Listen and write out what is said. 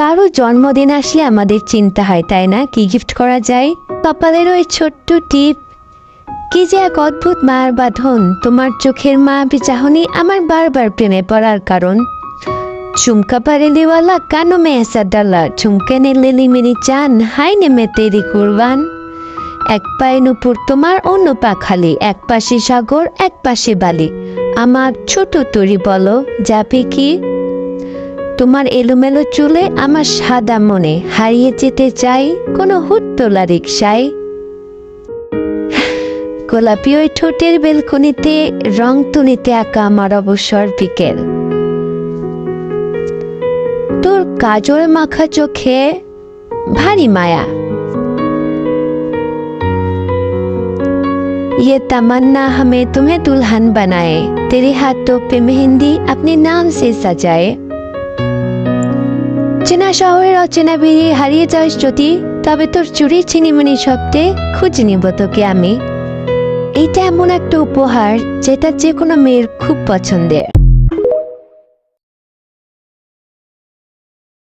কারো জন্মদিন আসলে আমাদের চিন্তা হয়, তাই না, কি গিফট করা যায়। কপালের ওই ছোট্ট টিপ, কি যে এক অদ্ভুত মায়ের বাঁধন। তোমার চোখের মায়াবী চাহনি আমার বারবার প্রেমে পড়ার কারণ। চুমকা পারেলিওয়ালা কানো মে ऐसा डाला झुमके ने ले ली मेरी जान हाय ने मैं तेरी कुर्बान। এক পায়ে নুপুর তোমার, অন্য পা খালি, এক পাশে সাগর এক পাশে বালি। আমার ছোট তরি বলো যাবে কি। তোমার এলোমেলো চুলে আমার সাদা মনে, হারিয়ে যেতে চাই কোনো হুট্টোলা রিকশায়। গোলাপি ওই ঠোঁটের বেলকনিতে রং তুলিতে আঁকা আমার অবসর বিকেল। তোর কাজল মাখা চোখে ভারী মায়া। ये तमन्ना हमें तुम्हें दुल्हन बनाए, तेरे हाथों पे मेहंदी अपने नाम से सजाए। চেনা শহরের অচেনা বেরিয়ে হারিয়ে যাস যদি, তবে তোর চুরি ছিনিমিনি শব্দে খুঁজে নিব তোকে আমি। এইটা এমন একটা উপহার যেটা যে কোনো মেয়ের খুব পছন্দের।